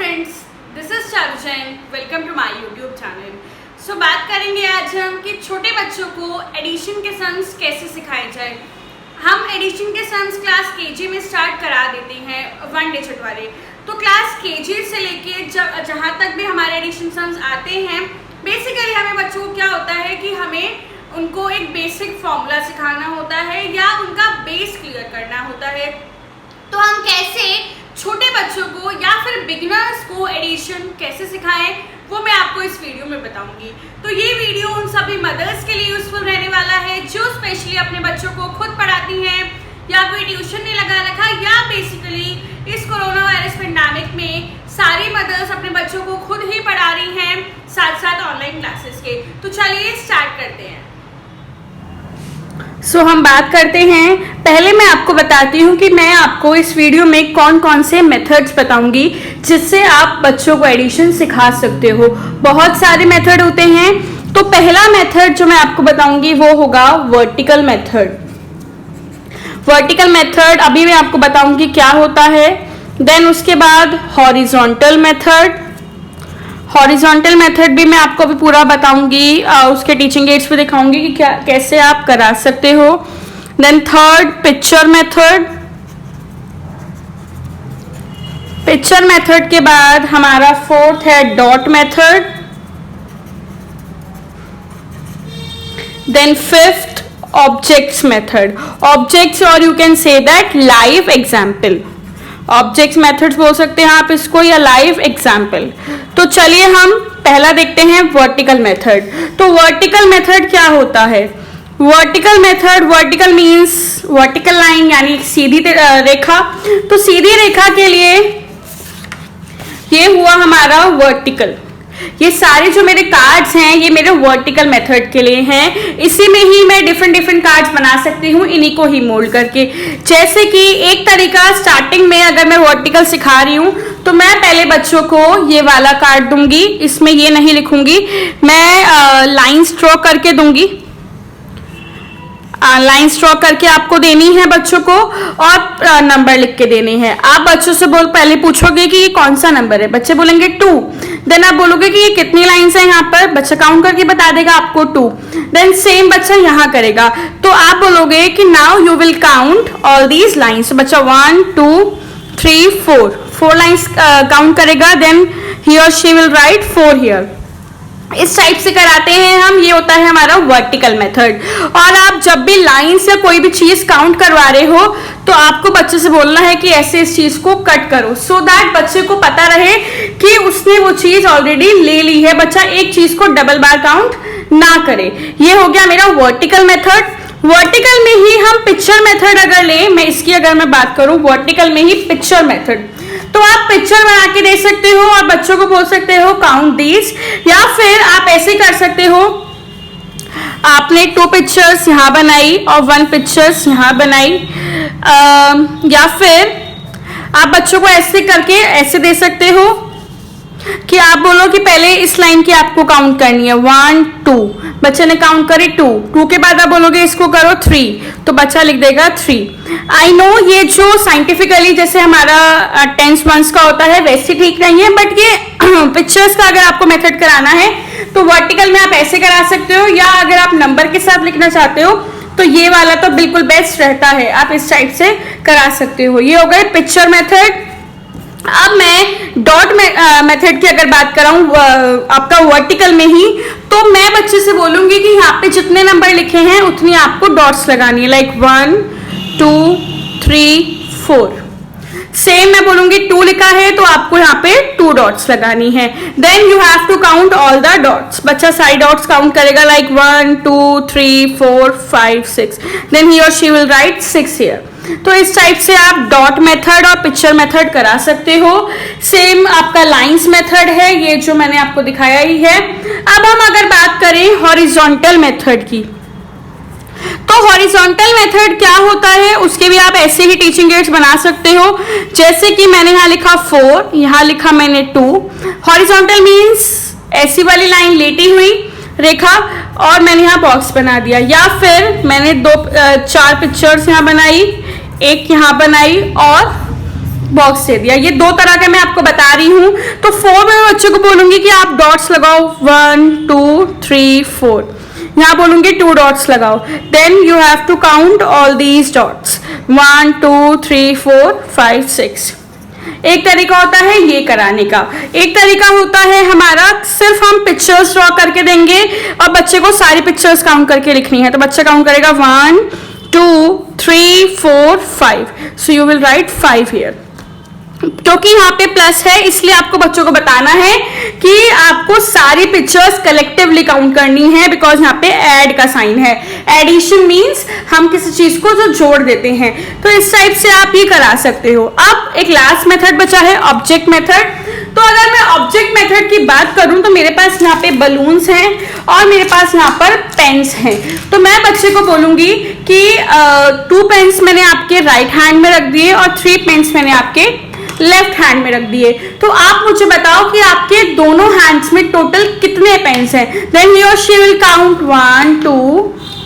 Friends, this is Charu Jain. Welcome to my YouTube channel. So बात करेंगे आज हम कि छोटे बच्चों को एडिशन के सम्स कैसे सिखाए जाए। हम एडिशन के सम्स क्लास केजी में स्टार्ट करा देते हैं 1 डिजिट वाले। तो क्लास केजी से लेके जहाँ तक भी हमारे एडिशन सम्स आते हैं, बेसिकली हमें बच्चों को क्या होता है कि हमें उनको एक बेसिक फॉर्मूला सिखाना होता है या उनका बेस क्लियर करना होता है। तो हम कैसे छोटे बच्चों को या फिर बिगिनर्स को एडिशन कैसे सिखाएं, वो मैं आपको इस वीडियो में बताऊंगी। तो ये वीडियो उन सभी मदर्स के लिए यूजफुल रहने वाला है जो स्पेशली अपने बच्चों को खुद पढ़ाती हैं या कोई ट्यूशन नहीं लगा रखा, या बेसिकली इस कोरोना वायरस पेंडेमिक में सारी मदर्स अपने बच्चों को खुद ही पढ़ा रही हैं साथ साथ ऑनलाइन क्लासेस के। तो चलिए स्टार्ट करते हैं। हम बात करते हैं। पहले मैं आपको बताती हूँ कि मैं आपको इस वीडियो में कौन कौन से मेथड्स बताऊंगी जिससे आप बच्चों को एडिशन सिखा सकते हो। बहुत सारे मेथड होते हैं। तो पहला मेथड जो मैं आपको बताऊंगी वो होगा वर्टिकल मेथड। वर्टिकल मेथड अभी मैं आपको बताऊंगी क्या होता है। देन उसके बाद हॉरिजॉन्टल मेथड। हॉरिजॉन्टल मेथड भी मैं आपको अभी पूरा बताऊंगी, उसके टीचिंग एड्स पे दिखाऊंगी कि क्या कैसे आप करा सकते हो। Then third picture method. Picture method के बाद हमारा फोर्थ है dot method. Then fifth objects method. Objects और you can say that live example. Objects methods बोल सकते हैं आप इसको, या लाइव एग्जाम्पल। तो चलिए हम पहला देखते हैं वर्टिकल मेथड। तो वर्टिकल मेथड क्या होता है? Vertical method, vertical means vertical line यानी सीधी रेखा। तो सीधी रेखा के लिए ये हुआ हमारा वर्टिकल। ये सारे जो मेरे कार्ड्स हैं ये मेरे वर्टिकल मेथड के लिए हैं। इसी में ही मैं डिफरेंट कार्ड्स बना सकती हूँ इन्हीं को ही मोल्ड करके। जैसे कि एक तरीका, स्टार्टिंग में अगर मैं वर्टिकल सिखा रही हूँ तो मैं पहले बच्चों को ये वाला कार्ड दूंगी। इसमें ये नहीं लिखूंगी, मैं लाइंस ड्रॉ करके दूंगी। लाइंस ड्रॉ करके आपको देनी है बच्चों को और नंबर लिख के देने हैं। आप बच्चों से पहले पूछोगे कि ये कौन सा नंबर है, बच्चे बोलेंगे 2। देन आप बोलोगे कि ये कितनी लाइंस है यहाँ पर, बच्चा काउंट करके बता देगा आपको 2। देन सेम बच्चा यहाँ करेगा, तो आप बोलोगे कि now you will count all these lines. बच्चा 1 2 3 4 लाइंस काउंट करेगा। देन ही और शी विल राइट 4 हियर। इस टाइप से कराते हैं हम। ये होता है हमारा वर्टिकल मेथड। और आप जब भी लाइंस या कोई भी चीज काउंट करवा रहे हो तो आपको बच्चे से बोलना है कि ऐसे इस चीज को कट करो, सो दैट बच्चे को पता रहे कि उसने वो चीज ऑलरेडी ले ली है। बच्चा एक चीज को डबल बार काउंट ना करे। ये हो गया मेरा वर्टिकल मेथड। वर्टिकल में ही हम पिक्चर मेथड अगर ले, मैं इसकी अगर मैं बात करूं, वर्टिकल में ही पिक्चर मेथड, तो आप पिक्चर बना के दे सकते हो और बच्चों को बोल सकते हो काउंट दीज। या फिर आप ऐसे कर सकते हो, आपने 2 पिक्चर्स यहाँ बनाई और 1 पिक्चर्स यहाँ बनाई, या फिर आप बच्चों को ऐसे करके ऐसे दे सकते हो कि आप बोलो कि पहले इस लाइन की आपको काउंट करनी है 1 2। बच्चे ने काउंट करी 2 के बाद आप बोलोगे इसको करो 3, तो बच्चा लिख देगा 3। आई नो ये जो साइंटिफिकली जैसे हमारा 10 मंथ्स का होता है वैसे ठीक नहीं है, बट ये पिक्चर्स का अगर आपको मेथड कराना है तो वर्टिकल में आप ऐसे करा सकते हो, या अगर आप नंबर के साथ लिखना चाहते हो तो ये वाला तो बिल्कुल बेस्ट रहता है, आप इस टाइप से करा सकते हो। ये हो गए पिक्चर मेथड। अब मैं डॉट मेथड की अगर बात कराऊं आपका वर्टिकल में ही, तो मैं बच्चे से बोलूंगी कि यहाँ पे जितने नंबर लिखे हैं उतनी आपको डॉट्स लगानी है, लाइक 1 2 3 4। सेम मैं बोलूंगी 2 लिखा है तो आपको यहाँ पे 2 डॉट्स लगानी है। Then you have to count all the dots. बच्चा सारी डॉट्स काउंट करेगा, लाइक 1 2 3 4 5 6। देन ही और शी विल राइट 6 हियर। तो इस टाइप से आप डॉट मेथड और पिक्चर मेथड करा सकते हो। सेम आपका लाइंस मेथड है, ये जो मैंने आपको दिखाया ही है। अब हम अगर बात करें हॉरिजॉन्टल मेथड की, तो हॉरिजॉन्टल मेथड क्या होता है उसके भी आप ऐसे ही टीचिंग एड्स बना सकते हो। जैसे कि मैंने यहाँ लिखा 4, यहाँ लिखा मैंने 2। हॉरिजॉन्टल मीन्स ऐसी वाली लाइन लेटी हुई रेखा और मैंने यहाँ बॉक्स बना दिया, या फिर मैंने 4 पिक्चर्स यहाँ बनाई, एक यहाँ बनाई और बॉक्स दे दिया। ये दो तरह के मैं आपको बता रही हूँ। तो 4 में बच्चों को बोलूंगी कि आप डॉट्स लगाओ 1 2 3 4, यहाँ बोलूंगी 2 डॉट्स लगाओ। Then you have to count all these dots 1 2 3 4 5 6। एक तरीका होता है ये कराने का, एक तरीका होता है हमारा सिर्फ हम पिक्चर्स ड्रॉ करके देंगे और बच्चे को सारी पिक्चर्स काउंट करके लिखनी है। तो बच्चा काउंट करेगा 1 2 3 4 5, so you will write 5 here. क्योंकि यहाँ पे प्लस है इसलिए आपको बच्चों को बताना है कि आपको सारी पिक्चर्स कलेक्टिवली काउंट करनी है, बिकॉज यहाँ पे ऐड का साइन है। एडिशन मींस हम किसी चीज को जो जोड़ देते हैं। तो इस टाइप से आप ये करा सकते हो। अब एक लास्ट मेथड बचा है ऑब्जेक्ट मेथड। तो अगर मैं ऑब्जेक्ट मेथड की बात करूं तो मेरे पास यहाँ पे बलून्स हैं और मेरे पास यहाँ पर पेन्स हैं। तो मैं बच्चे को बोलूंगी कि 2 पेन्स मैंने आपके राइट हैंड में रख दिए और 3 पेन्स मैंने आपके लेफ्ट हैंड में रख दिए। तो आप मुझे बताओ कि आपके दोनों हैंड्स में टोटल कितने पेन्स हैं। देन ही और शी विल काउंट 1 2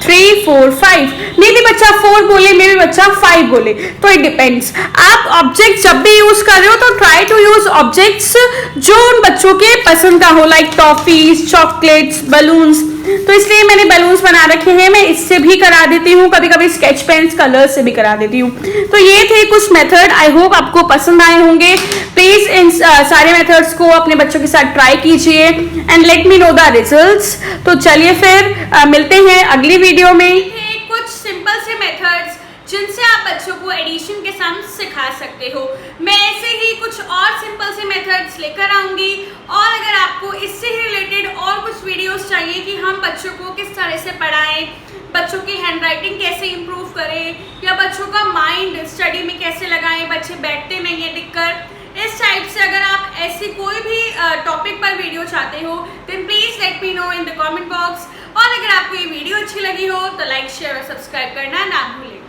3 4 5। मे भी बच्चा 4 बोले, मे भी बच्चा 5 बोले, तो इट डिपेंड्स। आप ऑब्जेक्ट जब भी यूज कर रहे हो तो ट्राई टू यूज ऑब्जेक्ट्स जो उन बच्चों के पसंद का हो, लाइक टॉफीज, चॉकलेट्स, बलून्स। तो इसलिए मैंने बलून्स बना रखे हैं। मैं इससे भी करा देती हूँ, कभी कभी स्केच पेन्स कलर से भी करा देती हूँ। तो ये थे कुछ मेथड, आई होप आपको पसंद आए होंगे। प्लीज इन सारे मेथड्स को अपने बच्चों के साथ ट्राई कीजिए and let me know the results. तो चलिए फिर मिलते हैं अगली वीडियो में। कुछ सिंपल से मेथड्स जिनसे आप बच्चों को एडिशन के सम सिखा सकते हो। मैं ऐसे ही कुछ और सिंपल से मेथड्स लेकर आऊंगी। और अगर आपको इससे ही रिलेटेड और कुछ वीडियोस चाहिए कि हम बच्चों को किस तरह से पढ़ाएं, बच्चों की हैंडराइटिंग कैसे इंप्रूव करें, या बच्चों का माइंड स्टडी में कैसे लगाएं, बच्चे बैठते नहीं है टिककर, इस टाइप से अगर आप ऐसी कोई भी टॉपिक पर वीडियो चाहते हो then please let me know in the comment box. और अगर आपको ये वीडियो अच्छी लगी हो तो लाइक शेयर और सब्सक्राइब करना ना भूलें।